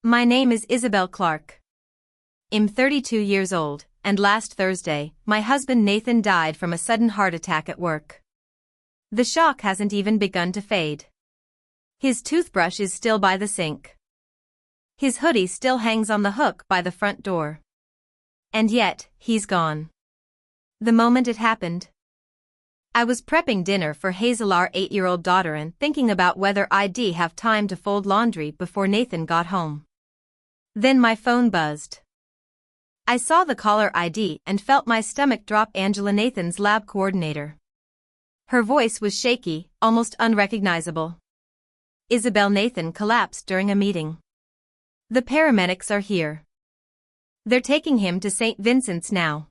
My name is Isabel Clark. I'm 32 years old, and last Thursday, my husband Nathan died from a sudden heart attack at work. The shock hasn't even begun to fade. His toothbrush is still by the sink. His hoodie still hangs on the hook by the front door. And yet, he's gone. The moment it happened, I was prepping dinner for Hazel, our 8-year-old daughter, and thinking about whether I'd have time to fold laundry before Nathan got home. Then my phone buzzed. I saw the caller ID and felt my stomach drop. Angela, Nathan's lab coordinator. Her voice was shaky, almost unrecognizable. Isabel, Nathan collapsed during a meeting. The paramedics are here. They're taking him to St. Vincent's now.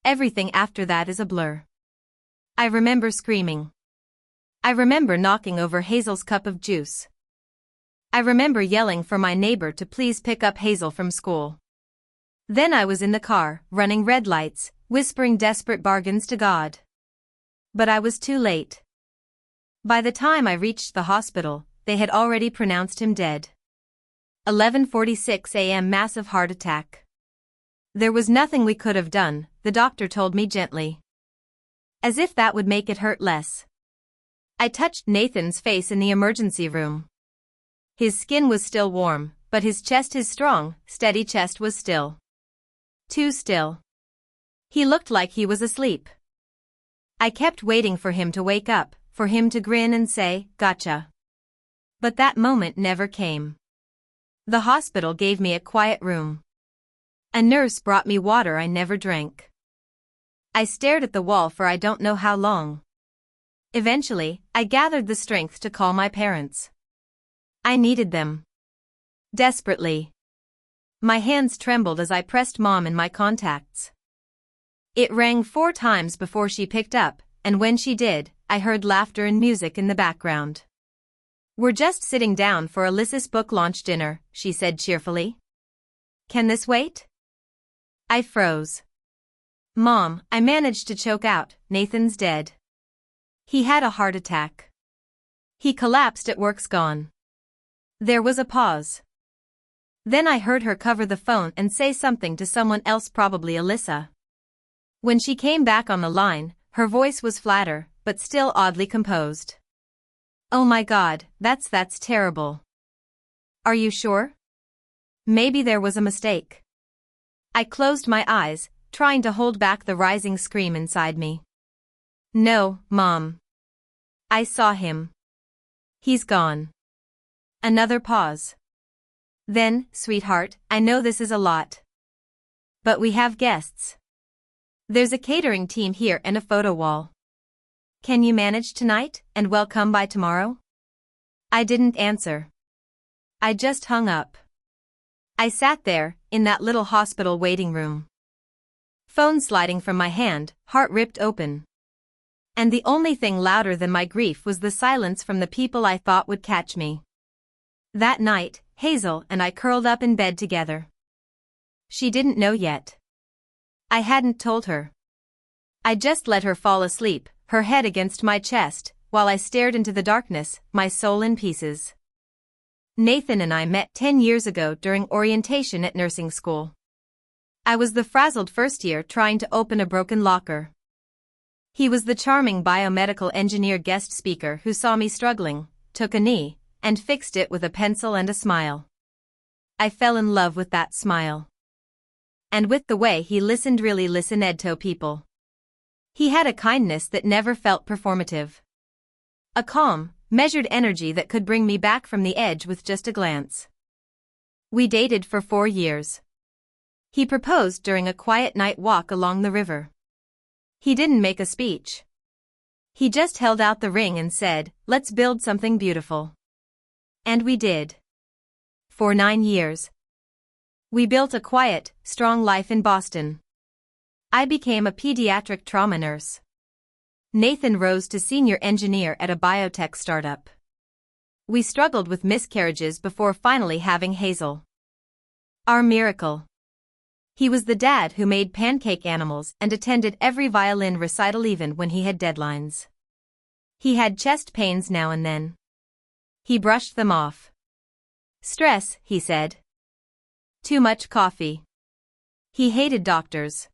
Everything after that is a blur. I remember screaming. I remember knocking over Hazel's cup of juice. I remember yelling for my neighbor to please pick up Hazel from school. Then I was in the car, running red lights, whispering desperate bargains to God. But I was too late. By the time I reached the hospital, they had already pronounced him dead. 11:46 a.m. Massive heart attack. There was nothing we could have done, the doctor told me gently. As if that would make it hurt less. I touched Nathan's face in the emergency room. His skin was still warm, but his strong, steady chest was still. Too still. He looked like he was asleep. I kept waiting for him to wake up, for him to grin and say, "Gotcha." But that moment never came. The hospital gave me a quiet room. A nurse brought me water I never drank. I stared at the wall for I don't know how long. Eventually, I gathered the strength to call my parents. I needed them. Desperately. My hands trembled as I pressed Mom in my contacts. It rang 4 times before she picked up, and when she did, I heard laughter and music in the background. "We're just sitting down for Alyssa's book launch dinner," she said cheerfully. "Can this wait?" I froze. "Mom," I managed to choke out, "Nathan's dead. He had a heart attack. He collapsed at work's gone." There was a pause. Then I heard her cover the phone and say something to someone else, probably Alyssa. When she came back on the line, her voice was flatter, but still oddly composed. "Oh my God, that's terrible. Are you sure? Maybe there was a mistake." I closed my eyes, trying to hold back the rising scream inside me. "No, Mom. I saw him. He's gone." Another pause. Then, "Sweetheart, I know this is a lot. But we have guests. There's a catering team here and a photo wall. Can you manage tonight, and will come by tomorrow?" I didn't answer. I just hung up. I sat there, in that little hospital waiting room. Phone sliding from my hand, heart ripped open. And the only thing louder than my grief was the silence from the people I thought would catch me. That night, Hazel and I curled up in bed together. She didn't know yet. I hadn't told her. I just let her fall asleep, her head against my chest, while I stared into the darkness, my soul in pieces. Nathan and I met 10 years ago during orientation at nursing school. I was the frazzled first year trying to open a broken locker. He was the charming biomedical engineer guest speaker who saw me struggling, took a knee, and fixed it with a pencil and a smile. I fell in love with that smile. And with the way he really listened to people. He had a kindness that never felt performative. A calm, measured energy that could bring me back from the edge with just a glance. We dated for 4 years. He proposed during a quiet night walk along the river. He didn't make a speech. He just held out the ring and said, "Let's build something beautiful." And we did. For 9 years. We built a quiet, strong life in Boston. I became a pediatric trauma nurse. Nathan rose to senior engineer at a biotech startup. We struggled with miscarriages before finally having Hazel. Our miracle. He was the dad who made pancake animals and attended every violin recital even when he had deadlines. He had chest pains now and then. He brushed them off. Stress, he said. Too much coffee. He hated doctors.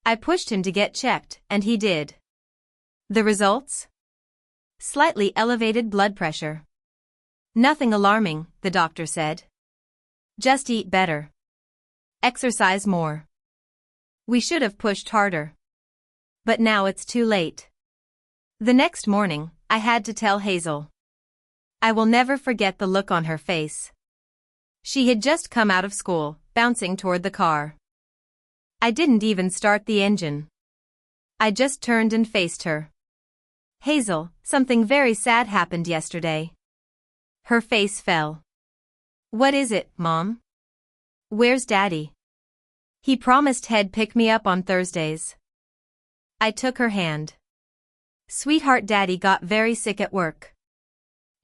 I pushed him to get checked, and he did. The results? Slightly elevated blood pressure. Nothing alarming, the doctor said. Just eat better. Exercise more. We should have pushed harder. But now it's too late. The next morning, I had to tell Hazel. I will never forget the look on her face. She had just come out of school, bouncing toward the car. I didn't even start the engine. I just turned and faced her. Hazel, something very sad happened yesterday. Her face fell. What is it, Mom? Where's Daddy? He promised he'd pick me up on Thursdays. I took her hand. Sweetheart, Daddy got very sick at work.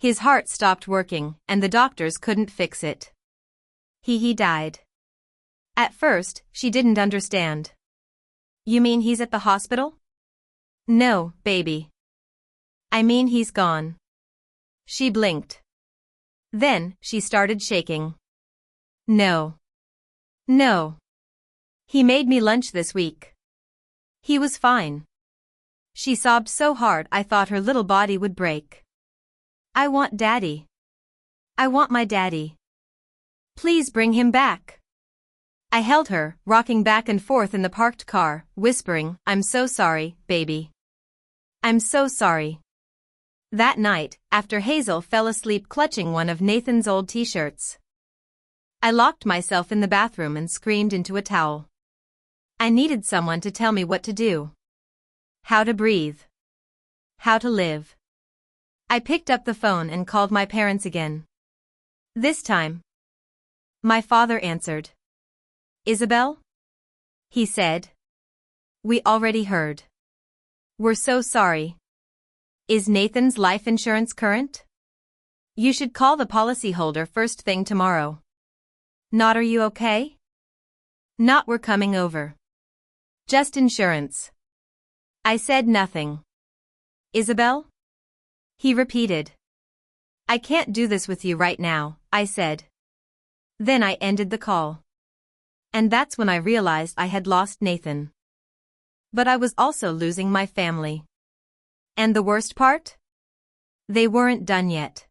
His heart stopped working, and the doctors couldn't fix it. He died. At first, she didn't understand. You mean he's at the hospital? No, baby. I mean he's gone. She blinked. Then, she started shaking. No. No. He made me lunch this week. He was fine. She sobbed so hard I thought her little body would break. I want Daddy. I want my daddy. Please bring him back. I held her, rocking back and forth in the parked car, whispering, I'm so sorry, baby. I'm so sorry. That night, after Hazel fell asleep clutching one of Nathan's old t-shirts, I locked myself in the bathroom and screamed into a towel. I needed someone to tell me what to do. How to breathe. How to live. I picked up the phone and called my parents again. This time, my father answered. Isabel? He said. We already heard. We're so sorry. Is Nathan's life insurance current? You should call the policyholder first thing tomorrow. Not, are you okay? Not, we're coming over. Just insurance. I said nothing. Isabel? He repeated. I can't do this with you right now, I said. Then I ended the call. And that's when I realized I had lost Nathan. But I was also losing my family. And the worst part? They weren't done yet.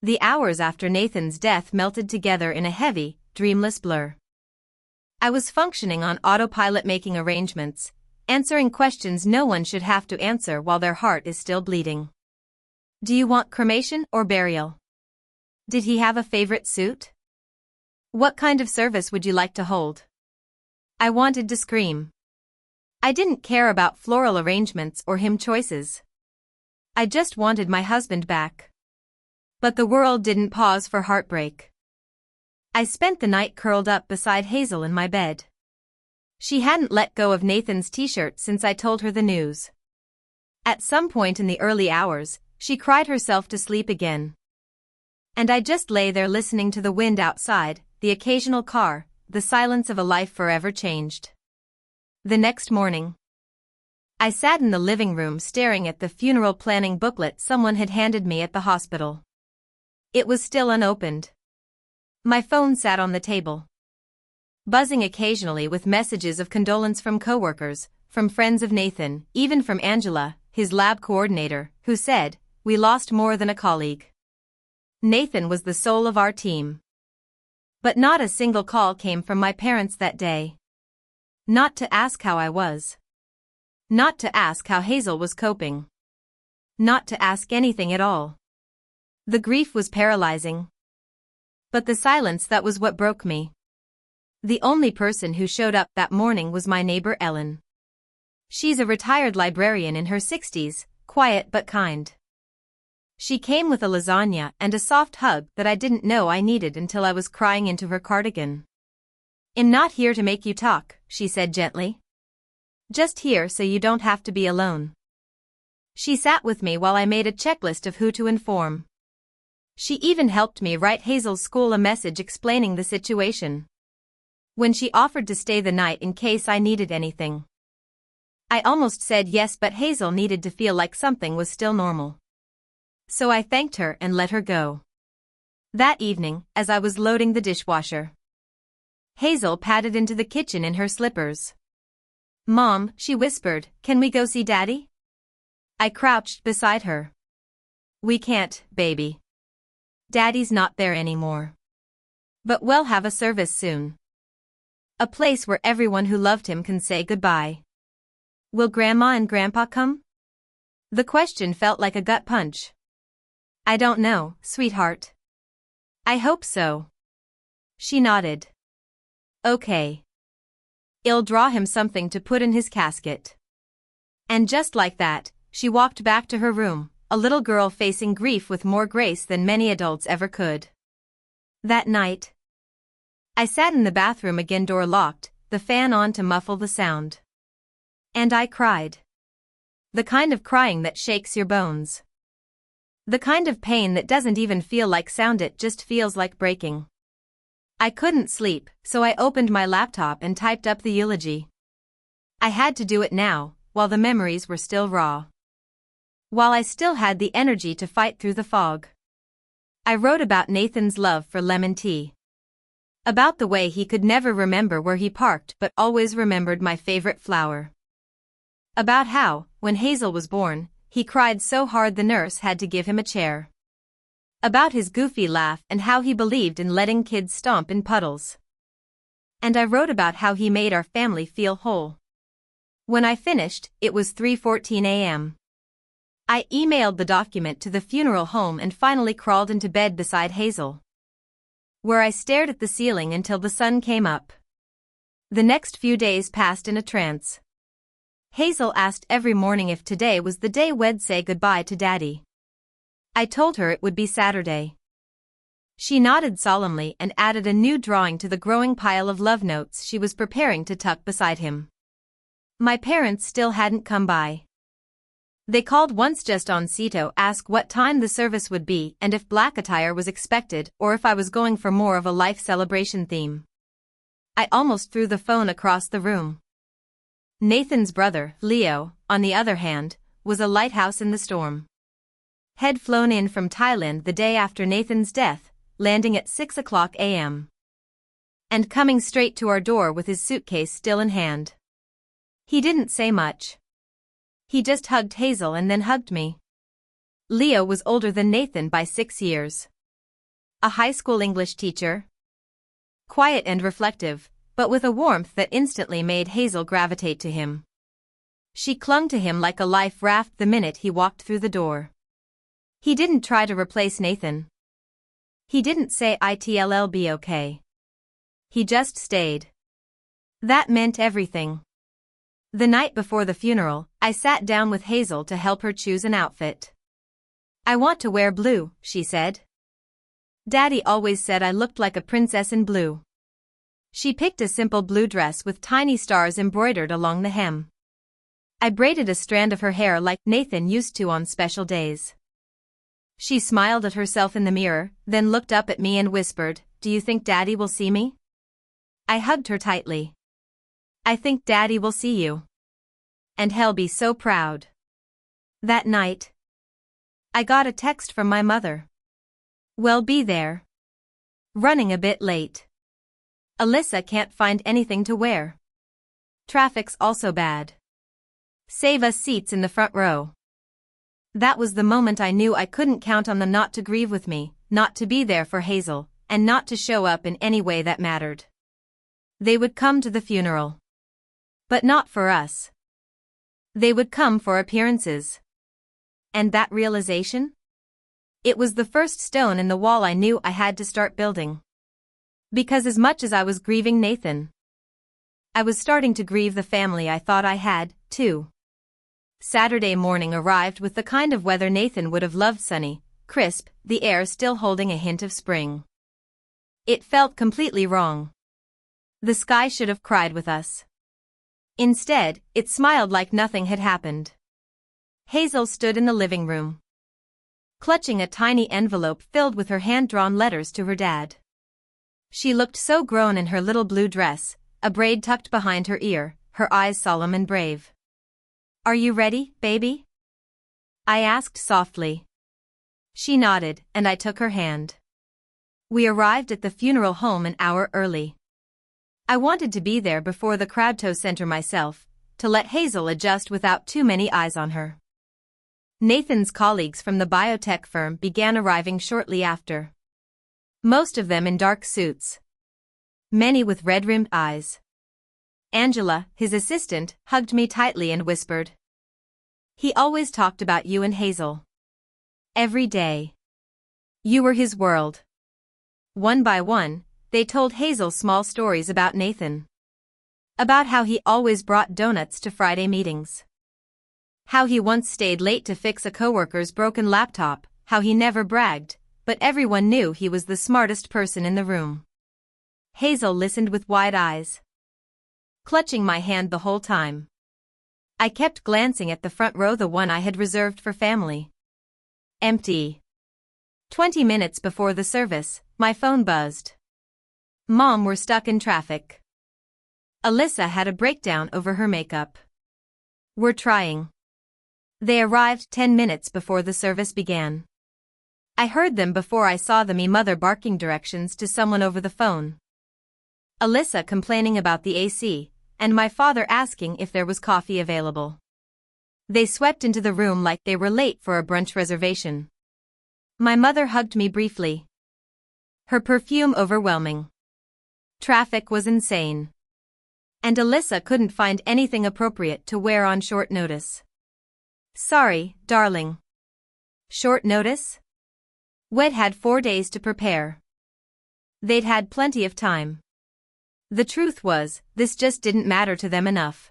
The hours after Nathan's death melted together in a heavy, dreamless blur. I was functioning on autopilot, making arrangements, answering questions no one should have to answer while their heart is still bleeding. Do you want cremation or burial? Did he have a favorite suit? What kind of service would you like to hold? I wanted to scream. I didn't care about floral arrangements or hymn choices. I just wanted my husband back. But the world didn't pause for heartbreak. I spent the night curled up beside Hazel in my bed. She hadn't let go of Nathan's t-shirt since I told her the news. At some point in the early hours, she cried herself to sleep again. And I just lay there listening to the wind outside, the occasional car, the silence of a life forever changed. The next morning, I sat in the living room staring at the funeral planning booklet someone had handed me at the hospital. It was still unopened. My phone sat on the table, buzzing occasionally with messages of condolence from coworkers, from friends of Nathan, even from Angela, his lab coordinator, who said, we lost more than a colleague. Nathan was the soul of our team. But not a single call came from my parents that day. Not to ask how I was. Not to ask how Hazel was coping. Not to ask anything at all. The grief was paralyzing. But the silence, that was what broke me. The only person who showed up that morning was my neighbor Ellen. She's a retired librarian in her 60s, quiet but kind. She came with a lasagna and a soft hug that I didn't know I needed until I was crying into her cardigan. I'm not here to make you talk, she said gently. Just here so you don't have to be alone. She sat with me while I made a checklist of who to inform. She even helped me write Hazel's school a message explaining the situation. When she offered to stay the night in case I needed anything, I almost said yes, but Hazel needed to feel like something was still normal. So I thanked her and let her go. That evening, as I was loading the dishwasher, Hazel padded into the kitchen in her slippers. "Mom," she whispered, "can we go see Daddy?" I crouched beside her. "We can't, baby. Daddy's not there anymore. But we'll have a service soon. A place where everyone who loved him can say goodbye." "Will Grandma and Grandpa come?" The question felt like a gut punch. "I don't know, sweetheart. I hope so." She nodded. "Okay. I'll draw him something to put in his casket." And just like that, she walked back to her room, a little girl facing grief with more grace than many adults ever could. That night, I sat in the bathroom again, door locked, the fan on to muffle the sound. And I cried. The kind of crying that shakes your bones. The kind of pain that doesn't even feel like sound, it just feels like breaking. I couldn't sleep, so I opened my laptop and typed up the eulogy. I had to do it now, while the memories were still raw. While I still had the energy to fight through the fog. I wrote about Nathan's love for lemon tea. About the way he could never remember where he parked but always remembered my favorite flower. About how, when Hazel was born, he cried so hard the nurse had to give him a chair. About his goofy laugh and how he believed in letting kids stomp in puddles. And I wrote about how he made our family feel whole. When I finished, it was 3:14 a.m. I emailed the document to the funeral home and finally crawled into bed beside Hazel, where I stared at the ceiling until the sun came up. The next few days passed in a trance. Hazel asked every morning if today was the day we'd say goodbye to Daddy. I told her it would be Saturday. She nodded solemnly and added a new drawing to the growing pile of love notes she was preparing to tuck beside him. My parents still hadn't come by. They called once just on to ask what time the service would be and if black attire was expected or if I was going for more of a life celebration theme. I almost threw the phone across the room. Nathan's brother, Leo, on the other hand, was a lighthouse in the storm. Had flown in from Thailand the day after Nathan's death, landing at 6:00 a.m. and coming straight to our door with his suitcase still in hand. He didn't say much. He just hugged Hazel and then hugged me. Leo was older than Nathan by 6 years. A high school English teacher. Quiet and reflective, but with a warmth that instantly made Hazel gravitate to him. She clung to him like a life raft the minute he walked through the door. He didn't try to replace Nathan. He didn't say "It'll be okay." He just stayed. That meant everything. The night before the funeral, I sat down with Hazel to help her choose an outfit. "I want to wear blue," she said. "Daddy always said I looked like a princess in blue." She picked a simple blue dress with tiny stars embroidered along the hem. I braided a strand of her hair like Nathan used to on special days. She smiled at herself in the mirror, then looked up at me and whispered, "Do you think Daddy will see me?" I hugged her tightly. "I think Daddy will see you. And he'll be so proud." That night, I got a text from my mother. "We'll be there. Running a bit late. Alyssa can't find anything to wear. Traffic's also bad. Save us seats in the front row." That was the moment I knew I couldn't count on them not to grieve with me, not to be there for Hazel, and not to show up in any way that mattered. They would come to the funeral. But not for us. They would come for appearances. And that realization? It was the first stone in the wall I knew I had to start building. Because as much as I was grieving Nathan, I was starting to grieve the family I thought I had, too. Saturday morning arrived with the kind of weather Nathan would have loved: sunny, crisp, the air still holding a hint of spring. It felt completely wrong. The sky should have cried with us. Instead, it smiled like nothing had happened. Hazel stood in the living room, clutching a tiny envelope filled with her hand-drawn letters to her dad. She looked so grown in her little blue dress, a braid tucked behind her ear, her eyes solemn and brave. "Are you ready, baby?" I asked softly. She nodded, and I took her hand. We arrived at the funeral home an hour early. I wanted to be there before the crowd center myself, to let Hazel adjust without too many eyes on her. Nathan's colleagues from the biotech firm began arriving shortly after. Most of them in dark suits. Many with red-rimmed eyes. Angela, his assistant, hugged me tightly and whispered. He always talked about you and Hazel. Every day. You were his world. One by one, they told Hazel small stories about Nathan. About how he always brought donuts to Friday meetings. How he once stayed late to fix a coworker's broken laptop, how he never bragged, but everyone knew he was the smartest person in the room. Hazel listened with wide eyes. Clutching my hand the whole time. I kept glancing at the front row, the one I had reserved for family. Empty. 20 minutes before the service, my phone buzzed. Mom were stuck in traffic. Alyssa had a breakdown over her makeup. We're trying. They arrived 10 minutes before the service began. I heard them before I saw them, mother barking directions to someone over the phone. Alyssa complaining about the AC, and my father asking if there was coffee available. They swept into the room like they were late for a brunch reservation. My mother hugged me briefly. Her perfume overwhelming. Traffic was insane. And Alyssa couldn't find anything appropriate to wear on short notice. Sorry, darling. Short notice? We'd had 4 days to prepare. They'd had plenty of time. The truth was, this just didn't matter to them enough.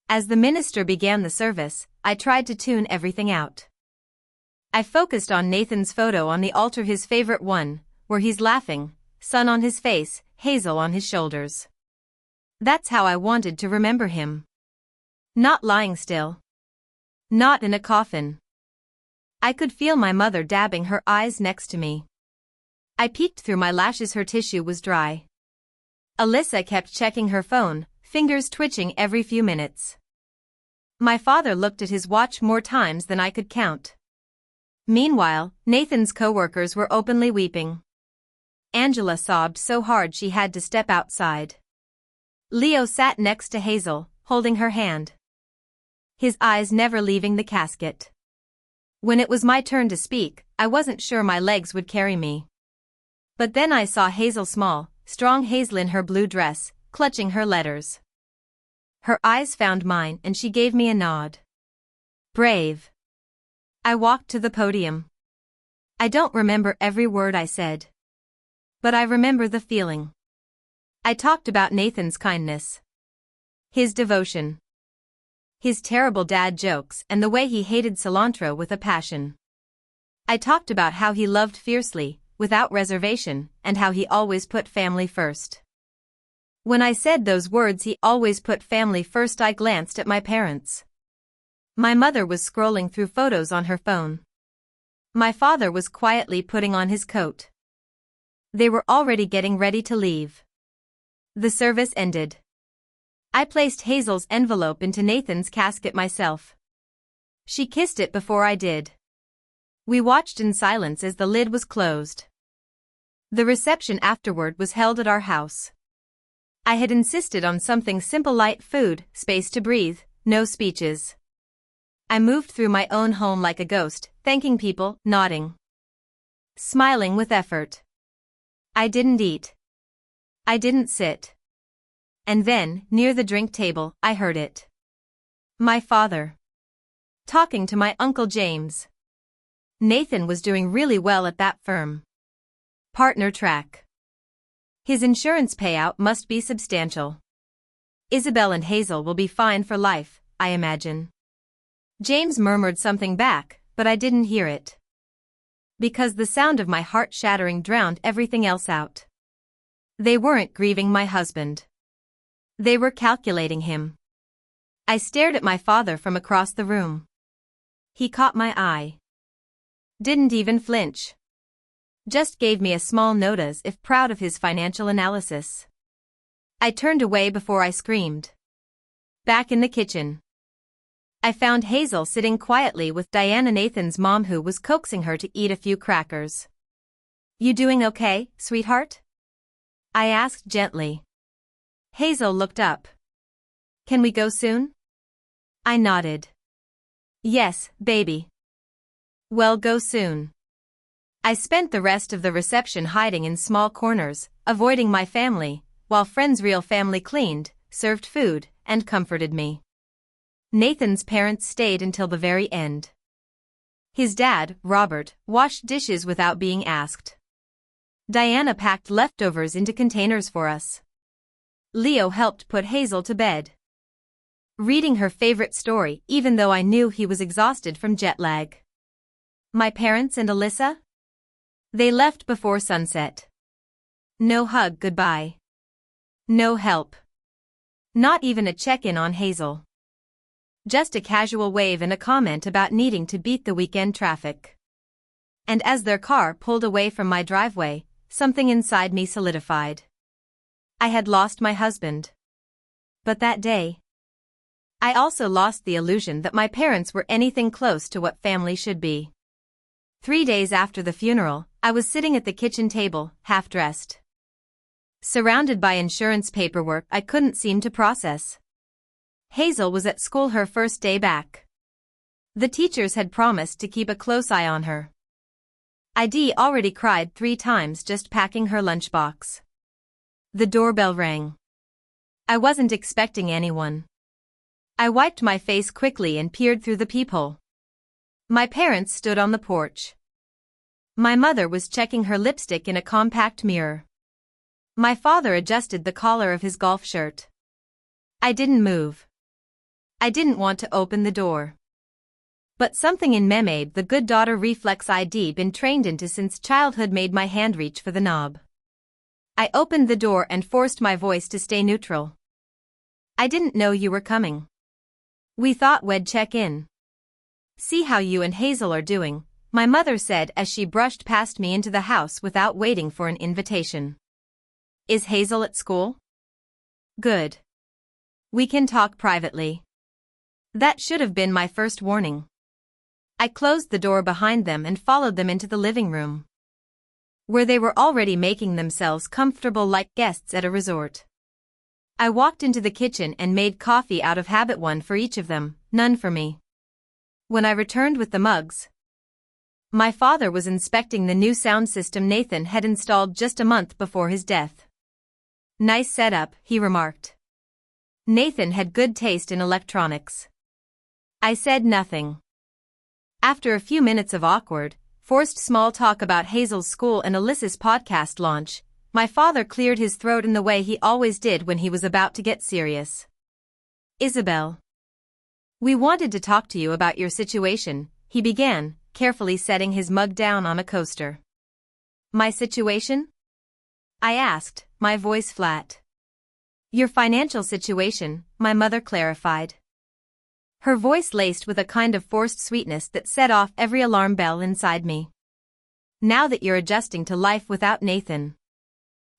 As the minister began the service, I tried to tune everything out. I focused on Nathan's photo on the altar, his favorite one, where he's laughing, sun on his face, Hazel on his shoulders. That's how I wanted to remember him. Not lying still. Not in a coffin. I could feel my mother dabbing her eyes next to me. I peeked through my lashes, her tissue was dry. Alyssa kept checking her phone, fingers twitching every few minutes. My father looked at his watch more times than I could count. Meanwhile, Nathan's coworkers were openly weeping. Angela sobbed so hard she had to step outside. Leo sat next to Hazel, holding her hand. His eyes never leaving the casket. When it was my turn to speak, I wasn't sure my legs would carry me. But then I saw Hazel, small, strong Hazel in her blue dress, clutching her letters. Her eyes found mine and she gave me a nod. Brave. I walked to the podium. I don't remember every word I said. But I remember the feeling. I talked about Nathan's kindness. His devotion. His terrible dad jokes and the way he hated cilantro with a passion. I talked about how he loved fiercely, without reservation, and how he always put family first. When I said those words, he always put family first, I glanced at my parents. My mother was scrolling through photos on her phone. My father was quietly putting on his coat. They were already getting ready to leave. The service ended. I placed Hazel's envelope into Nathan's casket myself. She kissed it before I did. We watched in silence as the lid was closed. The reception afterward was held at our house. I had insisted on something simple, light food, space to breathe, no speeches. I moved through my own home like a ghost, thanking people, nodding. Smiling with effort. I didn't eat. I didn't sit. And then, near the drink table, I heard it. My father. Talking to my Uncle James. Nathan was doing really well at that firm. Partner track. His insurance payout must be substantial. Isabel and Hazel will be fine for life, I imagine. James murmured something back, but I didn't hear it. Because the sound of my heart shattering drowned everything else out. They weren't grieving my husband. They were calculating him. I stared at my father from across the room. He caught my eye. Didn't even flinch. Just gave me a small nod as if proud of his financial analysis. I turned away before I screamed. Back in the kitchen. I found Hazel sitting quietly with Diana, Nathan's mom, who was coaxing her to eat a few crackers. You doing okay, sweetheart? I asked gently. Hazel looked up. Can we go soon? I nodded. Yes, baby. Well, go soon. I spent the rest of the reception hiding in small corners, avoiding my family, while friends' real family cleaned, served food, and comforted me. Nathan's parents stayed until the very end. His dad, Robert, washed dishes without being asked. Diana packed leftovers into containers for us. Leo helped put Hazel to bed, reading her favorite story even though I knew he was exhausted from jet lag. My parents and Alyssa? They left before sunset. No hug goodbye. No help. Not even a check-in on Hazel. Just a casual wave and a comment about needing to beat the weekend traffic. And as their car pulled away from my driveway, something inside me solidified. I had lost my husband. But that day, I also lost the illusion that my parents were anything close to what family should be. 3 days after the funeral, I was sitting at the kitchen table, half-dressed, surrounded by insurance paperwork I couldn't seem to process. Hazel was at school her first day back. The teachers had promised to keep a close eye on her. ID already cried 3 times just packing her lunchbox. The doorbell rang. I wasn't expecting anyone. I wiped my face quickly and peered through the peephole. My parents stood on the porch. My mother was checking her lipstick in a compact mirror. My father adjusted the collar of his golf shirt. I didn't move. I didn't want to open the door. But something in me made the good daughter reflex I'd been trained into since childhood made my hand reach for the knob. I opened the door and forced my voice to stay neutral. I didn't know you were coming. We thought we'd check in. See how you and Hazel are doing, my mother said as she brushed past me into the house without waiting for an invitation. Is Hazel at school? Good. We can talk privately. That should have been my first warning. I closed the door behind them and followed them into the living room, where they were already making themselves comfortable like guests at a resort. I walked into the kitchen and made coffee out of habit, one for each of them, none for me. When I returned with the mugs, my father was inspecting the new sound system Nathan had installed just a month before his death. Nice setup, he remarked. Nathan had good taste in electronics. I said nothing. After a few minutes of awkward, forced small talk about Hazel's school and Alyssa's podcast launch, my father cleared his throat in the way he always did when he was about to get serious. Isabel. We wanted to talk to you about your situation, he began, carefully setting his mug down on a coaster. My situation? I asked, my voice flat. Your financial situation, my mother clarified. Her voice laced with a kind of forced sweetness that set off every alarm bell inside me. Now that you're adjusting to life without Nathan.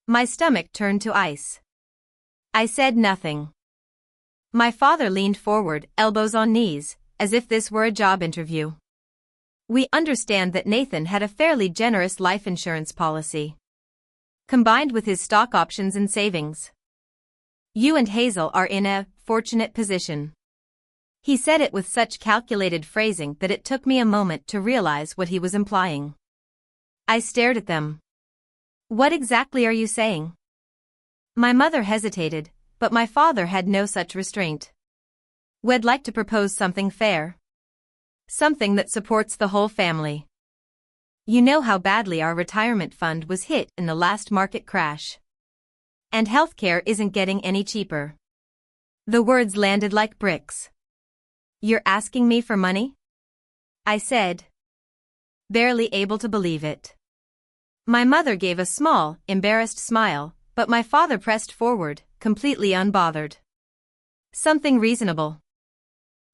My stomach turned to ice. I said nothing. My father leaned forward, elbows on knees, as if this were a job interview. We understand that Nathan had a fairly generous life insurance policy, combined with his stock options and savings. You and Hazel are in a fortunate position. He said it with such calculated phrasing that it took me a moment to realize what he was implying. I stared at them. What exactly are you saying? My mother hesitated, but my father had no such restraint. We'd like to propose something fair. Something that supports the whole family. You know how badly our retirement fund was hit in the last market crash. And healthcare isn't getting any cheaper. The words landed like bricks. You're asking me for money? I said, barely able to believe it. My mother gave a small, embarrassed smile, but my father pressed forward, completely unbothered. Something reasonable.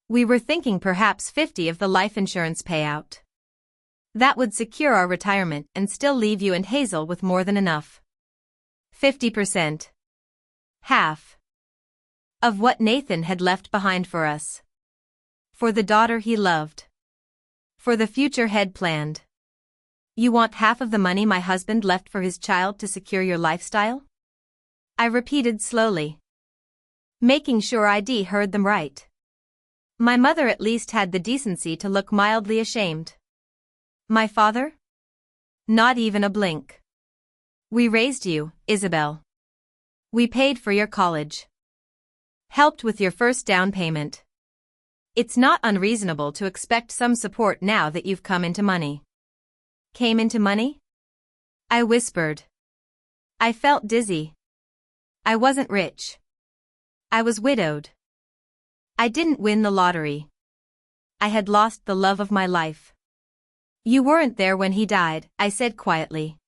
We were thinking perhaps 50 of the life insurance payout. That would secure our retirement and still leave you and Hazel with more than enough. 50%. Half. Of what Nathan had left behind for us. For the daughter he loved. For the future he'd planned. You want half of the money my husband left for his child to secure your lifestyle? I repeated slowly, making sure I'd heard them right. My mother at least had the decency to look mildly ashamed. My father? Not even a blink. We raised you, Isabel. We paid for your college. Helped with your first down payment. It's not unreasonable to expect some support now that you've come into money. Came into money? I whispered. I felt dizzy. I wasn't rich. I was widowed. I didn't win the lottery. I had lost the love of my life. You weren't there when he died, I said quietly.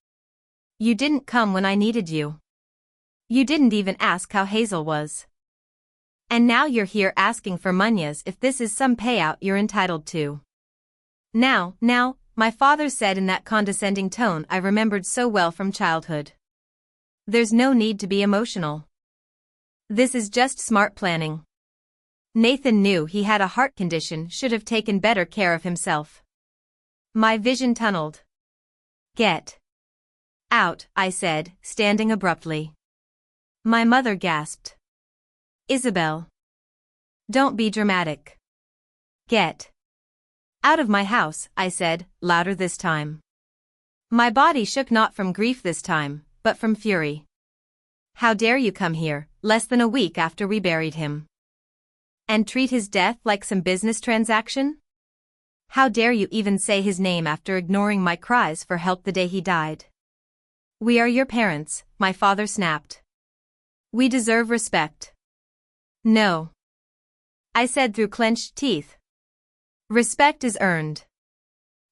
You didn't come when I needed you. You didn't even ask how Hazel was. And now you're here asking for money as if this is some payout you're entitled to. Now, my father said in that condescending tone I remembered so well from childhood. There's no need to be emotional. This is just smart planning. Nathan knew he had a heart condition, should have taken better care of himself. My vision tunneled. Get out, I said, standing abruptly. My mother gasped. Isabel. Don't be dramatic. Get out of my house, I said, louder this time. My body shook not from grief this time, but from fury. How dare you come here, less than a week after we buried him? And treat his death like some business transaction? How dare you even say his name after ignoring my cries for help the day he died? We are your parents, my father snapped. We deserve respect. No. I said through clenched teeth. Respect is earned.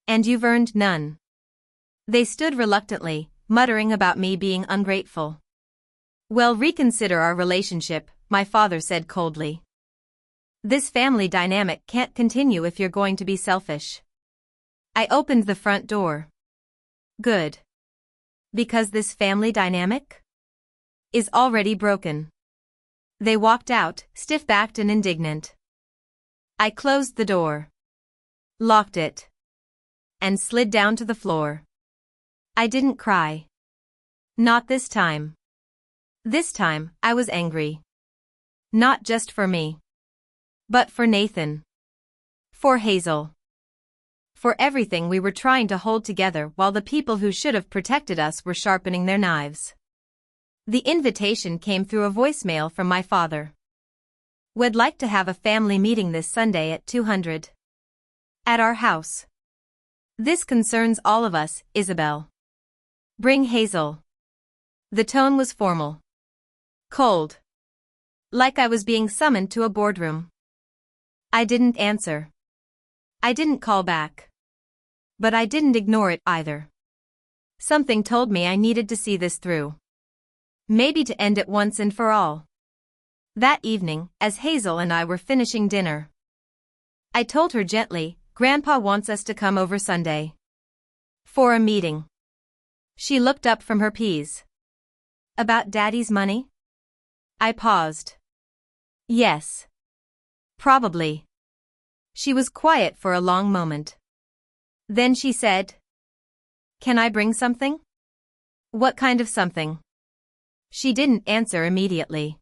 And you've earned none. They stood reluctantly, muttering about me being ungrateful. Well, reconsider our relationship, my father said coldly. This family dynamic can't continue if you're going to be selfish. I opened the front door. Good. Because this family dynamic is already broken. They walked out, stiff-backed and indignant. I closed the door. Locked it. And slid down to the floor. I didn't cry. Not this time. This time, I was angry. Not just for me. But for Nathan. For Hazel. For everything we were trying to hold together while the people who should have protected us were sharpening their knives. The invitation came through a voicemail from my father. Would like to have a family meeting this Sunday at 200. At our house. This concerns all of us, Isabel. Bring Hazel. The tone was formal. Cold. Like I was being summoned to a boardroom. I didn't answer. I didn't call back. But I didn't ignore it either. Something told me I needed to see this through. Maybe to end it once and for all. That evening, as Hazel and I were finishing dinner, I told her gently, Grandpa wants us to come over Sunday. For a meeting. She looked up from her peas. About Daddy's money? I paused. Yes. Probably. She was quiet for a long moment. Then she said, Can I bring something? What kind of something? She didn't answer immediately.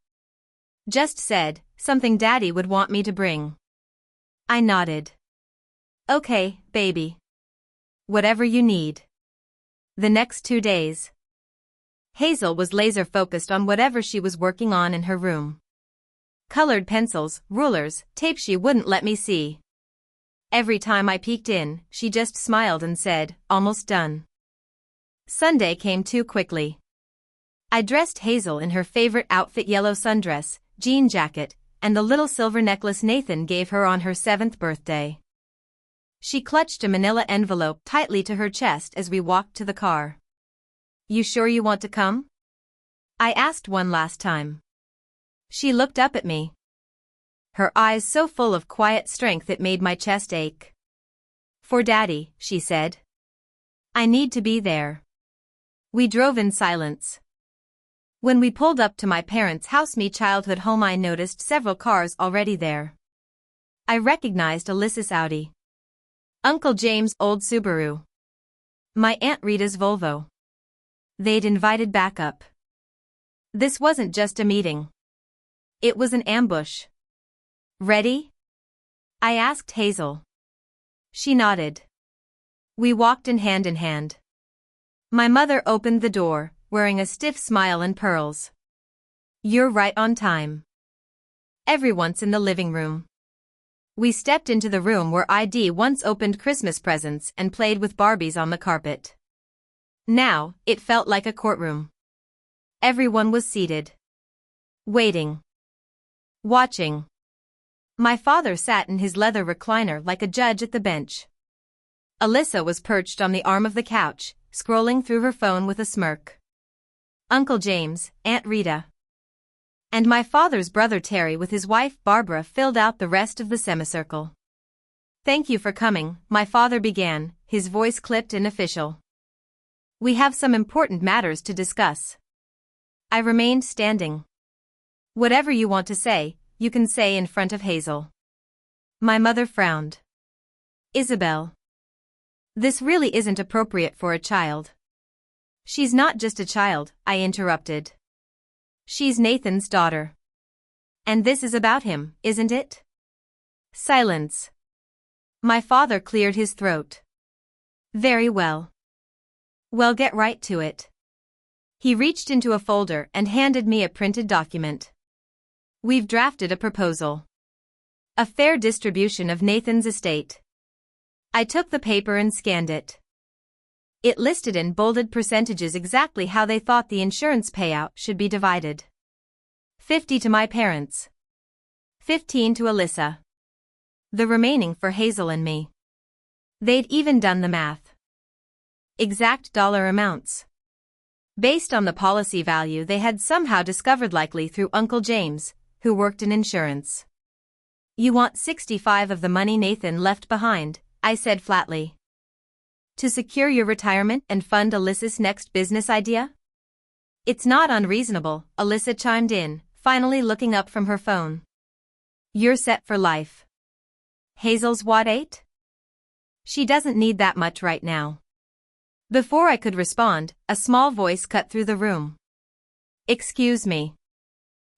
Just said, something Daddy would want me to bring. I nodded. Okay, baby. Whatever you need. The next 2 days. Hazel was laser-focused on whatever she was working on in her room. Colored pencils, rulers, tape she wouldn't let me see. Every time I peeked in, she just smiled and said, almost done. Sunday came too quickly. I dressed Hazel in her favorite outfit, yellow sundress, jean jacket, and the little silver necklace Nathan gave her on her 7th birthday. She clutched a manila envelope tightly to her chest as we walked to the car. You sure you want to come? I asked one last time. She looked up at me. Her eyes so full of quiet strength it made my chest ache. For Daddy, she said. I need to be there. We drove in silence. When we pulled up to my parents' house, me childhood home, I noticed several cars already there. I recognized Alyssa's Audi. Uncle James' old Subaru. My Aunt Rita's Volvo. They'd invited backup. This wasn't just a meeting. It was an ambush. Ready? I asked Hazel. She nodded. We walked in hand. My mother opened the door, wearing a stiff smile and pearls. You're right on time. Everyone's in the living room. We stepped into the room where I'd once opened Christmas presents and played with Barbies on the carpet. Now, it felt like a courtroom. Everyone was seated. Waiting. Watching. My father sat in his leather recliner like a judge at the bench. Alyssa was perched on the arm of the couch, scrolling through her phone with a smirk. Uncle James, Aunt Rita, and my father's brother Terry with his wife Barbara filled out the rest of the semicircle. Thank you for coming, my father began, his voice clipped and official. We have some important matters to discuss. I remained standing. Whatever you want to say, you can say in front of Hazel. My mother frowned. Isabel. This really isn't appropriate for a child. She's not just a child, I interrupted. She's Nathan's daughter. And this is about him, isn't it? Silence. My father cleared his throat. Very well. Well, get right to it. He reached into a folder and handed me a printed document. We've drafted a proposal. A fair distribution of Nathan's estate. I took the paper and scanned it. It listed in bolded percentages exactly how they thought the insurance payout should be divided. 50 to my parents. 15 to Alyssa. The remaining for Hazel and me. They'd even done the math. Exact dollar amounts. Based on the policy value they had somehow discovered likely through Uncle James, who worked in insurance. You want 65 of the money Nathan left behind, I said flatly. To secure your retirement and fund Alyssa's next business idea? It's not unreasonable, Alyssa chimed in, finally looking up from her phone. You're set for life. Hazel's what, 8? She doesn't need that much right now. Before I could respond, a small voice cut through the room. Excuse me.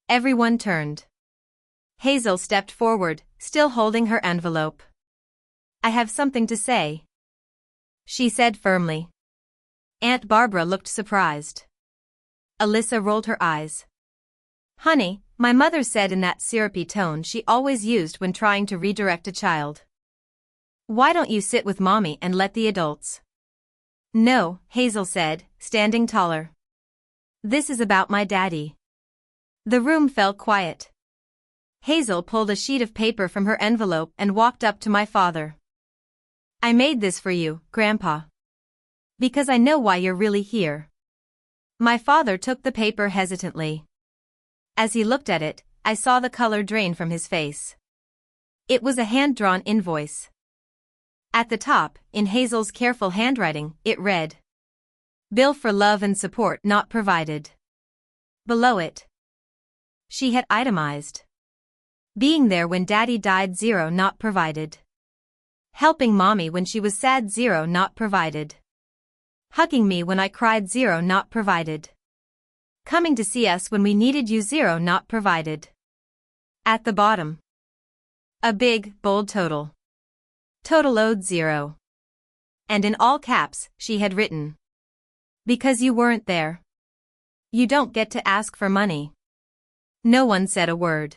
Everyone turned. Hazel stepped forward, still holding her envelope. I have something to say, she said firmly. Aunt Barbara looked surprised. Alyssa rolled her eyes. Honey, my mother said in that syrupy tone she always used when trying to redirect a child. Why don't you sit with Mommy and let the adults? No, Hazel said, standing taller. This is about my daddy. The room fell quiet. Hazel pulled a sheet of paper from her envelope and walked up to my father. I made this for you, Grandpa. Because I know why you're really here. My father took the paper hesitantly. As he looked at it, I saw the color drain from his face. It was a hand-drawn invoice. At the top, in Hazel's careful handwriting, it read, Bill for love and support not provided. Below it, she had itemized. Being there when Daddy died, 0 not provided. Helping Mommy when she was sad, 0 not provided. Hugging me when I cried, 0 not provided. Coming to see us when we needed you, 0 not provided. At the bottom, a big, bold total. Total owed, 0. And in all caps, she had written, because you weren't there. You don't get to ask for money. No one said a word.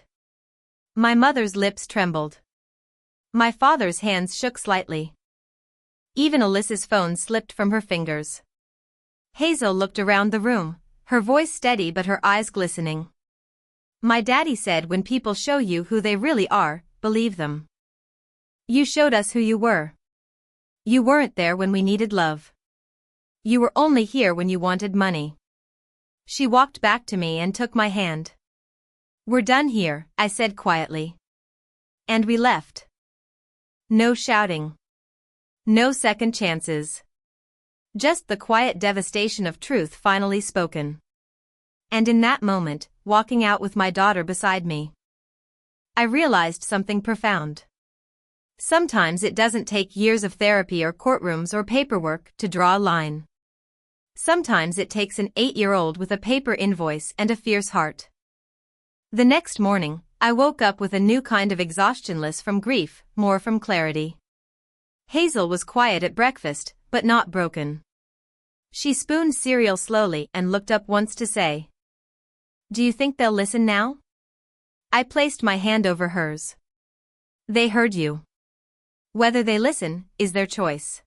My mother's lips trembled. My father's hands shook slightly. Even Alyssa's phone slipped from her fingers. Hazel looked around the room, her voice steady but her eyes glistening. My daddy said when people show you who they really are, believe them. You showed us who you were. You weren't there when we needed love. You were only here when you wanted money. She walked back to me and took my hand. We're done here, I said quietly. And we left. No shouting. No second chances. Just the quiet devastation of truth finally spoken. And in that moment, walking out with my daughter beside me, I realized something profound. Sometimes it doesn't take years of therapy or courtrooms or paperwork to draw a line. Sometimes it takes an 8-year-old with a paper invoice and a fierce heart. The next morning, I woke up with a new kind of exhaustion, less from grief, more from clarity. Hazel was quiet at breakfast, but not broken. She spooned cereal slowly and looked up once to say, "Do you think they'll listen now?" I placed my hand over hers. "They heard you. Whether they listen is their choice."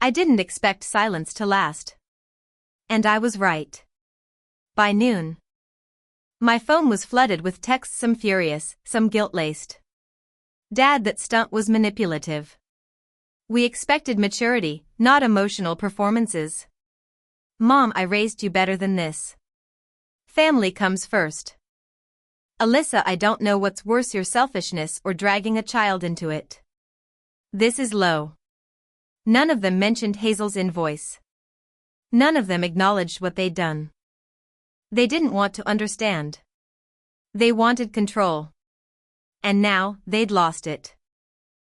I didn't expect silence to last. And I was right. By noon, my phone was flooded with texts, some furious, some guilt-laced. "Dad, that stunt was manipulative. We expected maturity, not emotional performances. Mom, I raised you better than this. Family comes first. Alyssa, I don't know what's worse, your selfishness or dragging a child into it. This is low." None of them mentioned Hazel's invoice. None of them acknowledged what they'd done. They didn't want to understand. They wanted control. And now, they'd lost it.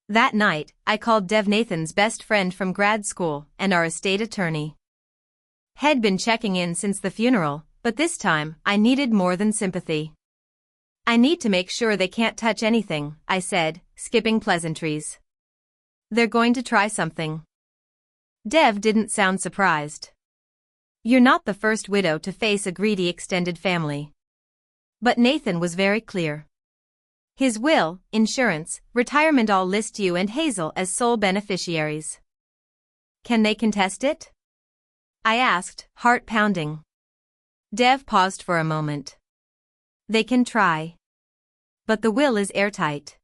That night, I called Dev, Nathan's best friend from grad school, and our estate attorney. Had been checking in since the funeral, but this time, I needed more than sympathy. "I need to make sure they can't touch anything," I said, skipping pleasantries. "They're going to try something." Dev didn't sound surprised. "You're not the first widow to face a greedy extended family." But Nathan was very clear. His will, insurance, retirement all list you and Hazel as sole beneficiaries. "Can they contest it?" I asked, heart pounding. Dev paused for a moment. "They can try. But the will is airtight.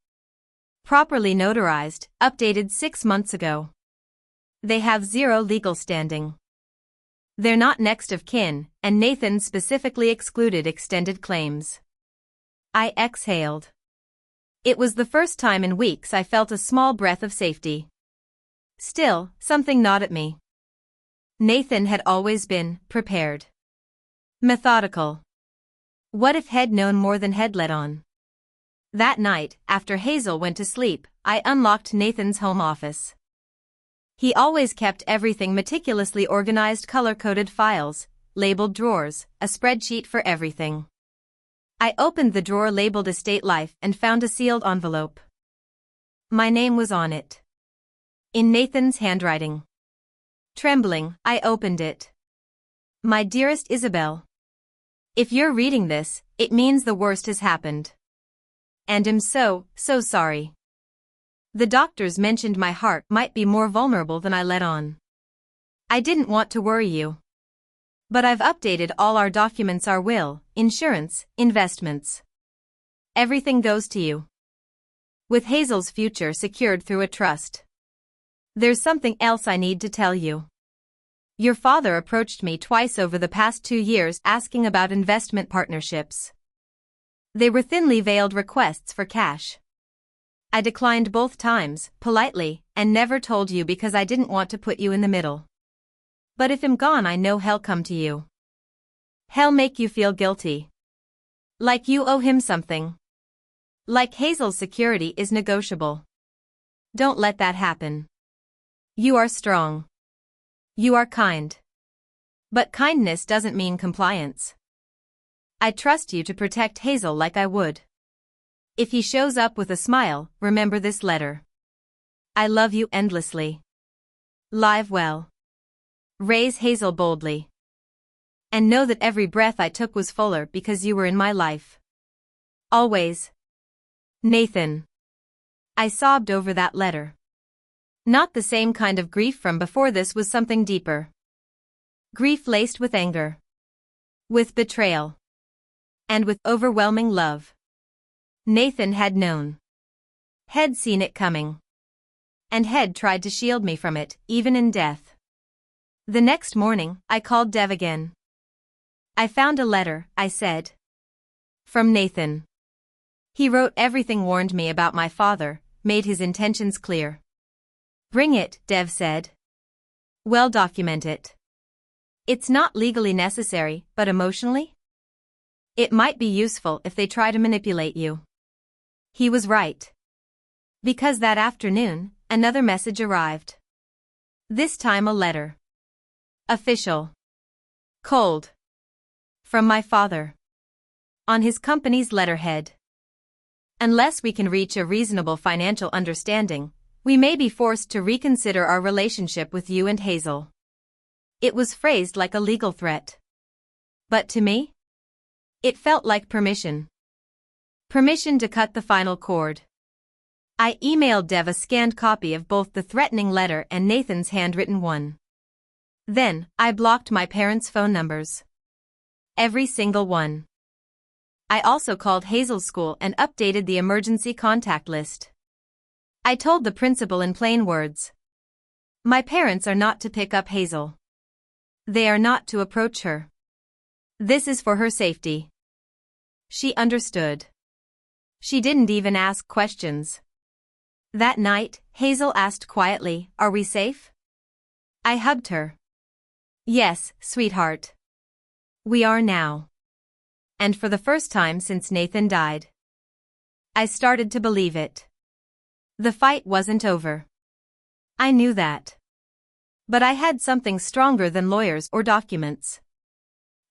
Properly notarized, updated 6 months ago. They have zero legal standing. They're not next of kin, and Nathan specifically excluded extended claims." I exhaled. It was the first time in weeks I felt a small breath of safety. Still, something gnawed at me. Nathan had always been prepared. Methodical. What if he'd known more than he'd let on? That night, after Hazel went to sleep, I unlocked Nathan's home office. He always kept everything meticulously organized, color-coded files, labeled drawers, a spreadsheet for everything. I opened the drawer labeled Estate Life and found a sealed envelope. My name was on it. In Nathan's handwriting. Trembling, I opened it. "My dearest Isabel. If you're reading this, it means the worst has happened. And I'm so sorry. The doctors mentioned my heart might be more vulnerable than I let on. I didn't want to worry you. But I've updated all our documents, our will, insurance, investments. Everything goes to you. With Hazel's future secured through a trust. There's something else I need to tell you. Your father approached me twice over the past 2 years asking about investment partnerships. They were thinly veiled requests for cash. I declined both times, politely, and never told you because I didn't want to put you in the middle. But if I'm gone, I know he'll come to you. He'll make you feel guilty. Like you owe him something. Like Hazel's security is negotiable. Don't let that happen. You are strong. You are kind. But kindness doesn't mean compliance. I trust you to protect Hazel like I would. If he shows up with a smile, remember this letter. I love you endlessly. Live well. Raise Hazel boldly. And know that every breath I took was fuller because you were in my life. Always. Nathan. I sobbed over that letter. Not the same kind of grief from before, this was something deeper. Grief laced with anger. With betrayal. And with overwhelming love. Nathan had known. Had seen it coming. And had tried to shield me from it, even in death. The next morning, I called Dev again. I found a letter, I said. From Nathan. He wrote everything, warned me about my father, made his intentions clear. Bring it, Dev said. Well, document it. It's not legally necessary, but emotionally? It might be useful if they try to manipulate you. He was right. Because that afternoon, another message arrived. This time a letter. Official. Cold. From my father. On his company's letterhead. Unless we can reach a reasonable financial understanding, we may be forced to reconsider our relationship with you and Hazel. It was phrased like a legal threat. But to me, it felt like permission. Permission to cut the final cord. I emailed Dev a scanned copy of both the threatening letter and Nathan's handwritten one. Then, I blocked my parents' phone numbers. Every single one. I also called Hazel's school and updated the emergency contact list. I told the principal in plain words. My parents are not to pick up Hazel. They are not to approach her. This is for her safety. She understood. She didn't even ask questions. That night, Hazel asked quietly, "Are we safe?" I hugged her. Yes, sweetheart. We are now. And for the first time since Nathan died. I started to believe it. The fight wasn't over. I knew that. But I had something stronger than lawyers or documents.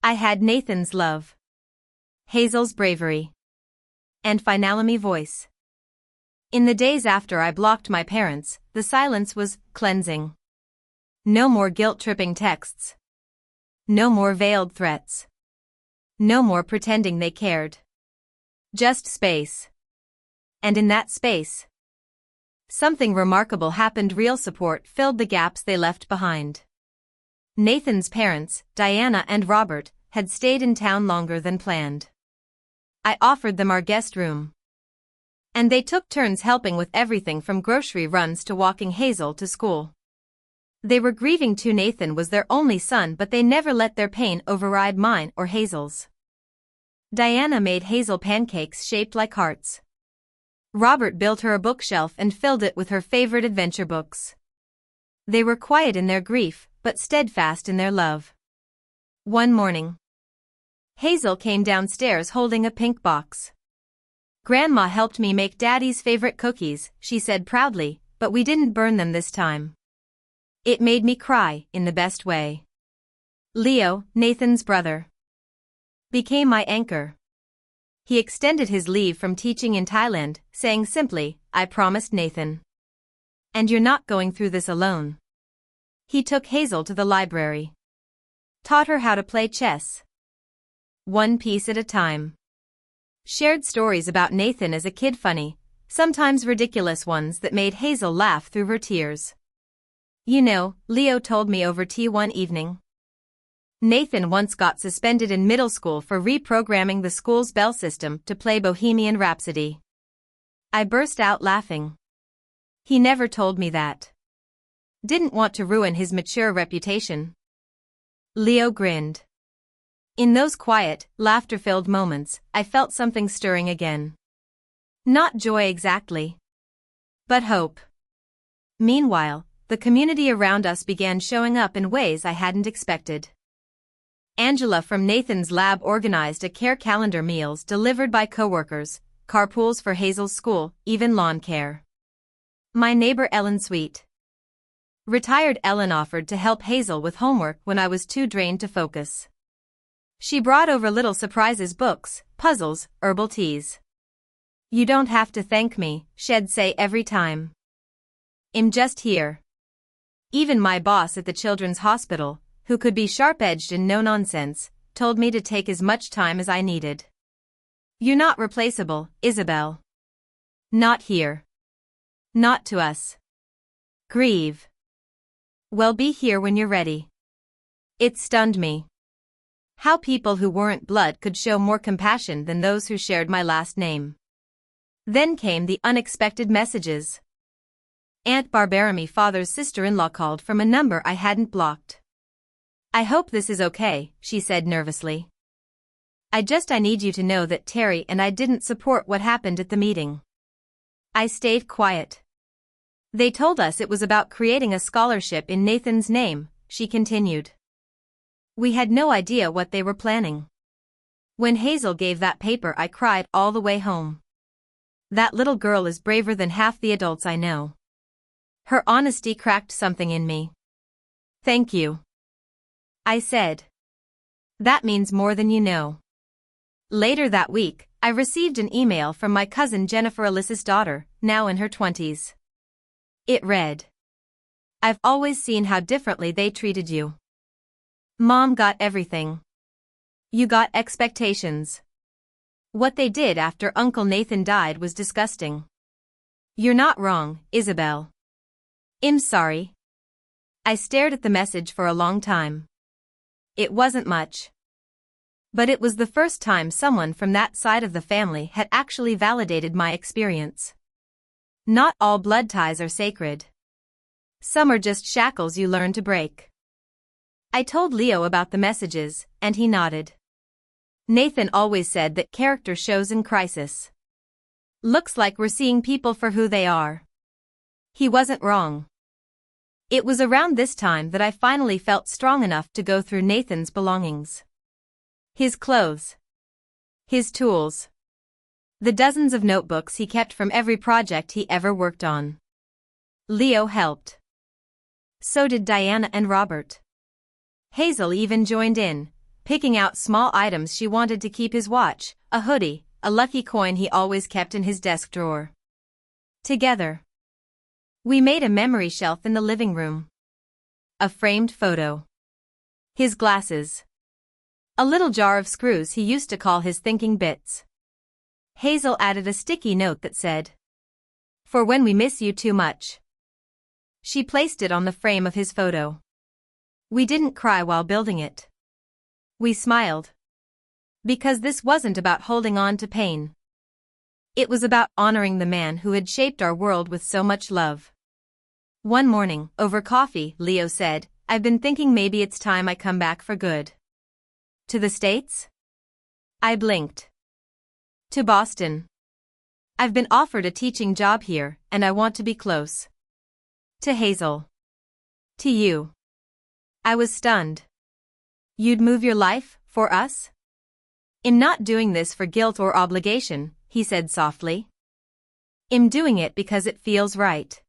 I had Nathan's love. Hazel's bravery. And finally voice. In the days after I blocked my parents, the silence was cleansing. No more guilt-tripping texts. No more veiled threats. No more pretending they cared. Just space. And in that space, something remarkable happened. Real support filled the gaps they left behind. Nathan's parents, Diana and Robert, had stayed in town longer than planned. I offered them our guest room. And they took turns helping with everything from grocery runs to walking Hazel to school. They were grieving too. Nathan was their only son, but they never let their pain override mine or Hazel's. Diana made Hazel pancakes shaped like hearts. Robert built her a bookshelf and filled it with her favorite adventure books. They were quiet in their grief, but steadfast in their love. One morning, Hazel came downstairs holding a pink box. "Grandma helped me make Daddy's favorite cookies," she said proudly, "but we didn't burn them this time." It made me cry, in the best way. Leo, Nathan's brother, became my anchor. He extended his leave from teaching in Thailand, saying simply, "I promised Nathan. And you're not going through this alone." He took Hazel to the library. Taught her how to play chess. One piece at a time. Shared stories about Nathan as a kid, funny, sometimes ridiculous ones that made Hazel laugh through her tears. "You know," Leo told me over tea one evening, "Nathan once got suspended in middle school for reprogramming the school's bell system to play Bohemian Rhapsody." I burst out laughing. He never told me that. Didn't want to ruin his mature reputation. Leo grinned. In those quiet, laughter-filled moments, I felt something stirring again. Not joy exactly, but hope. Meanwhile, the community around us began showing up in ways I hadn't expected. Angela from Nathan's lab organized a care calendar, meals delivered by coworkers, carpools for Hazel's school, even lawn care. My neighbor Ellen, sweet, retired Ellen, offered to help Hazel with homework when I was too drained to focus. She brought over little surprises, books, puzzles, herbal teas. "You don't have to thank me," she'd say every time. "I'm just here." Even my boss at the children's hospital, who could be sharp-edged and no-nonsense, told me to take as much time as I needed. "You're not replaceable, Isabel. Not here. Not to us. Grieve. Well, be here when you're ready." It stunned me. How people who weren't blood could show more compassion than those who shared my last name. Then came the unexpected messages. Aunt Barbaramy, father's sister-in-law, called from a number I hadn't blocked. "I hope this is okay," she said nervously. I need you to know that Terry and I didn't support what happened at the meeting." I stayed quiet. "They told us it was about creating a scholarship in Nathan's name," she continued. "We had no idea what they were planning. When Hazel gave that paper, I cried all the way home. That little girl is braver than half the adults I know. Her honesty cracked something in me. Thank you, I said. That means more than you know. Later that week, I received an email from my cousin Jennifer Alyssa's daughter, now in her 20s. It read, "I've always seen how differently they treated you. Mom got everything. You got expectations. What they did after Uncle Nathan died was disgusting. You're not wrong, Isabel. I'm sorry." I stared at the message for a long time. It wasn't much. But it was the first time someone from that side of the family had actually validated my experience. Not all blood ties are sacred. Some are just shackles you learn to break. I told Leo about the messages, and he nodded. Nathan always said that character shows in crisis. Looks like we're seeing people for who they are. He wasn't wrong. It was around this time that I finally felt strong enough to go through Nathan's belongings. His clothes. His tools. The dozens of notebooks he kept from every project he ever worked on. Leo helped. So did Diana and Robert. Hazel even joined in, picking out small items she wanted to keep: his watch, a hoodie, a lucky coin he always kept in his desk drawer. Together, we made a memory shelf in the living room. A framed photo. His glasses. A little jar of screws he used to call his thinking bits. Hazel added a sticky note that said, "For when we miss you too much." She placed it on the frame of his photo. We didn't cry while building it. We smiled. Because this wasn't about holding on to pain. It was about honoring the man who had shaped our world with so much love. One morning, over coffee, Leo said, "I've been thinking maybe it's time I come back for good." To the States? I blinked. To Boston. I've been offered a teaching job here, and I want to be close. To Hazel. To you. I was stunned. You'd move your life, for us? I'm not doing this for guilt or obligation, he said softly. I'm doing it because it feels right.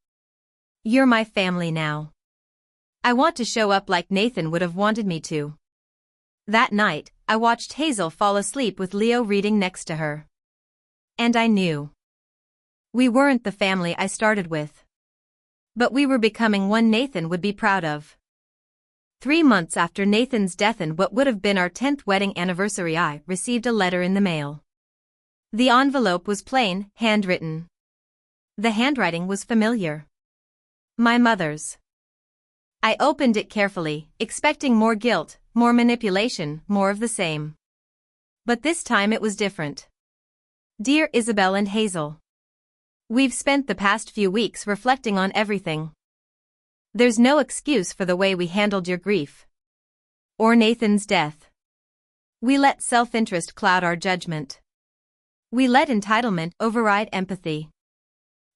You're my family now. I want to show up like Nathan would have wanted me to. That night, I watched Hazel fall asleep with Leo reading next to her. And I knew. We weren't the family I started with. But we were becoming one Nathan would be proud of. 3 months after Nathan's death and what would have been our 10th wedding anniversary, I received a letter in the mail. The envelope was plain, handwritten. The handwriting was familiar. My mother's. I opened it carefully, expecting more guilt, more manipulation, more of the same. But this time it was different. Dear Isabel and Hazel. We've spent the past few weeks reflecting on everything. There's no excuse for the way we handled your grief. Or Nathan's death. We let self-interest cloud our judgment. We let entitlement override empathy.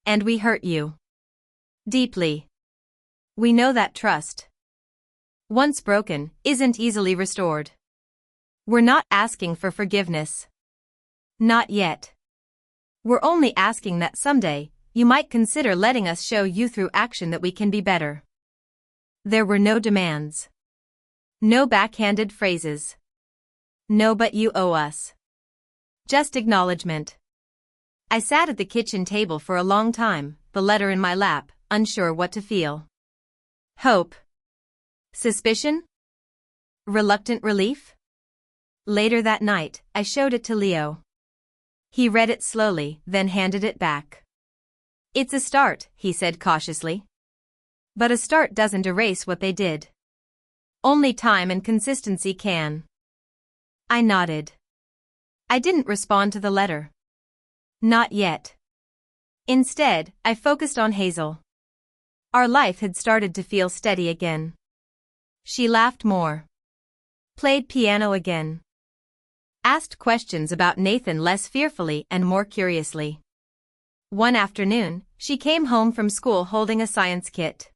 And we hurt you. Deeply. We know that trust, once broken, isn't easily restored. We're not asking for forgiveness. Not yet. We're only asking that someday, you might consider letting us show you through action that we can be better. There were no demands. No backhanded phrases. No "but you owe us." Just acknowledgement. I sat at the kitchen table for a long time, the letter in my lap, unsure what to feel. Hope. Suspicion? Reluctant relief? Later that night, I showed it to Leo. He read it slowly, then handed it back. It's a start, he said cautiously. But a start doesn't erase what they did. Only time and consistency can. I nodded. I didn't respond to the letter. Not yet. Instead, I focused on Hazel. Our life had started to feel steady again. She laughed more. Played piano again. Asked questions about Nathan less fearfully and more curiously. One afternoon, she came home from school holding a science kit.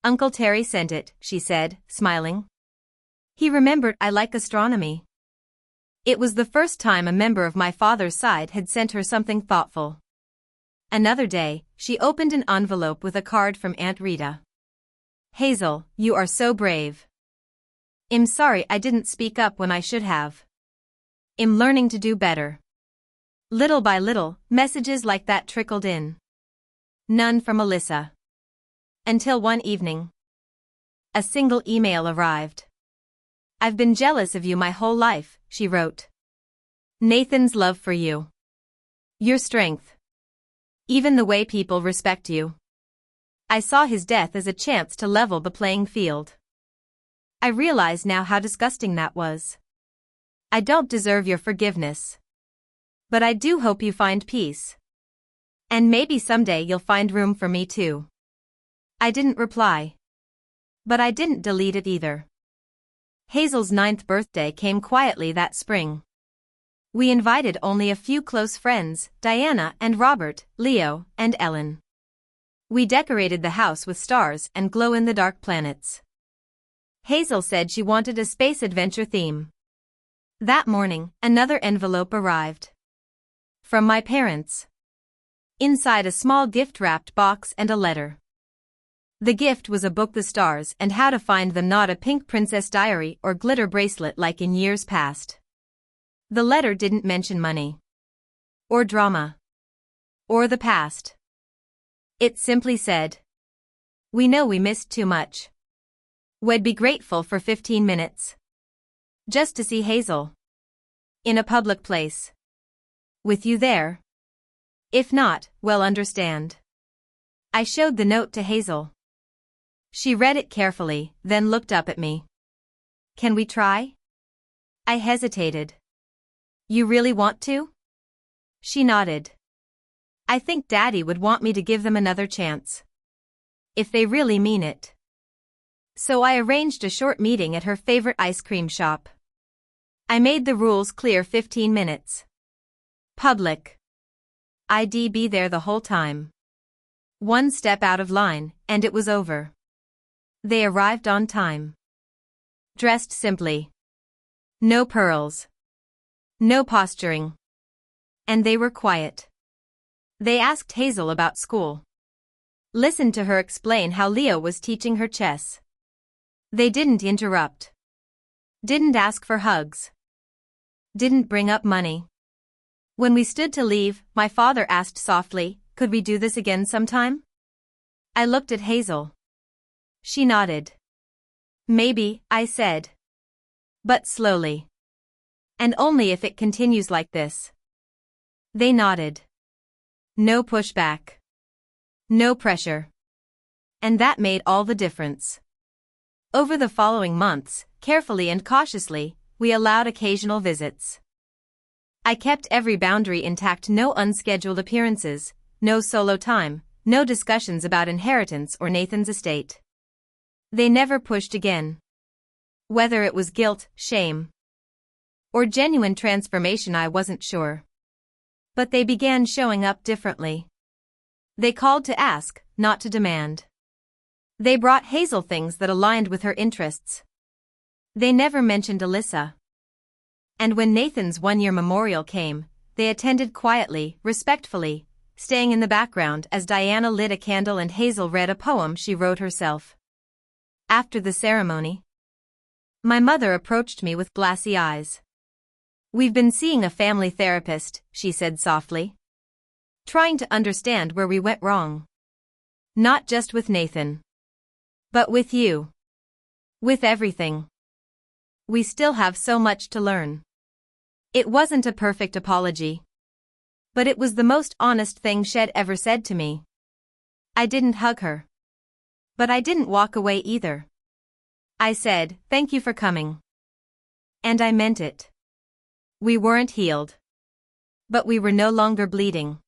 Uncle Terry sent it, she said, smiling. He remembered I like astronomy. It was the first time a member of my father's side had sent her something thoughtful. Another day, she opened an envelope with a card from Aunt Rita. Hazel, you are so brave. I'm sorry I didn't speak up when I should have. I'm learning to do better. Little by little, messages like that trickled in. None from Alyssa. Until one evening. A single email arrived. I've been jealous of you my whole life, she wrote. Nathan's love for you. Your strength. Even the way people respect you. I saw his death as a chance to level the playing field. I realize now how disgusting that was. I don't deserve your forgiveness. But I do hope you find peace. And maybe someday you'll find room for me too. I didn't reply. But I didn't delete it either. Hazel's 9th birthday came quietly that spring. We invited only a few close friends, Diana and Robert, Leo, and Ellen. We decorated the house with stars and glow-in-the-dark planets. Hazel said she wanted a space adventure theme. That morning, another envelope arrived. From my parents. Inside a small gift-wrapped box and a letter. The gift was a book, The Stars and How to Find Them, not a pink princess diary or glitter bracelet like in years past. The letter didn't mention money. Or drama. Or the past. It simply said, we know we missed too much. We'd be grateful for 15 minutes. Just to see Hazel. In a public place. With you there. If not, well, understand. I showed the note to Hazel. She read it carefully, then looked up at me. Can we try? I hesitated. You really want to? She nodded. I think Daddy would want me to give them another chance. If they really mean it. So I arranged a short meeting at her favorite ice cream shop. I made the rules clear: 15 minutes. Public. I'd be there the whole time. One step out of line, and it was over. They arrived on time. Dressed simply. No pearls. No posturing. And they were quiet. They asked Hazel about school. Listened to her explain how Leo was teaching her chess. They didn't interrupt. Didn't ask for hugs. Didn't bring up money. When we stood to leave, my father asked softly, could we do this again sometime? I looked at Hazel. She nodded. Maybe, I said. But slowly. And only if it continues like this. They nodded. No pushback. No pressure. And that made all the difference. Over the following months, carefully and cautiously, we allowed occasional visits. I kept every boundary intact: no unscheduled appearances, no solo time, no discussions about inheritance or Nathan's estate. They never pushed again. Whether it was guilt, shame, or genuine transformation, I wasn't sure. But they began showing up differently. They called to ask, not to demand. They brought Hazel things that aligned with her interests. They never mentioned Alyssa. And when Nathan's one-year memorial came, they attended quietly, respectfully, staying in the background as Diana lit a candle and Hazel read a poem she wrote herself. After the ceremony, my mother approached me with glassy eyes. We've been seeing a family therapist, she said softly. Trying to understand where we went wrong. Not just with Nathan. But with you. With everything. We still have so much to learn. It wasn't a perfect apology. But it was the most honest thing she'd ever said to me. I didn't hug her. But I didn't walk away either. I said, thank you for coming. And I meant it. We weren't healed. But we were no longer bleeding.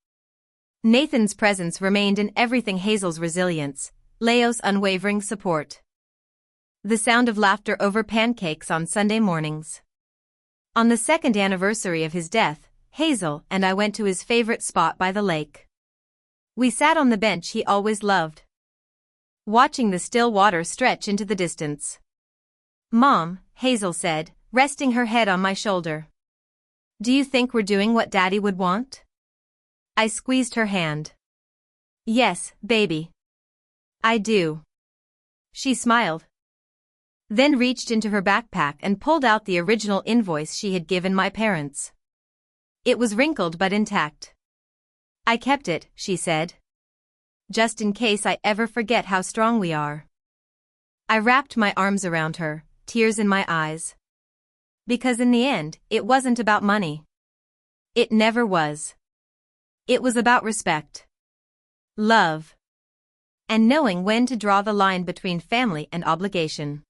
Nathan's presence remained in everything: Hazel's resilience, Leo's unwavering support. The sound of laughter over pancakes on Sunday mornings. On the 2nd anniversary of his death, Hazel and I went to his favorite spot by the lake. We sat on the bench he always loved, watching the still water stretch into the distance. Mom, Hazel said, resting her head on my shoulder. Do you think we're doing what Daddy would want? I squeezed her hand. Yes, baby. I do. She smiled. Then reached into her backpack and pulled out the original invoice she had given my parents. It was wrinkled but intact. I kept it, she said. Just in case I ever forget how strong we are. I wrapped my arms around her, tears in my eyes. Because in the end, it wasn't about money. It never was. It was about respect. Love. And knowing when to draw the line between family and obligation.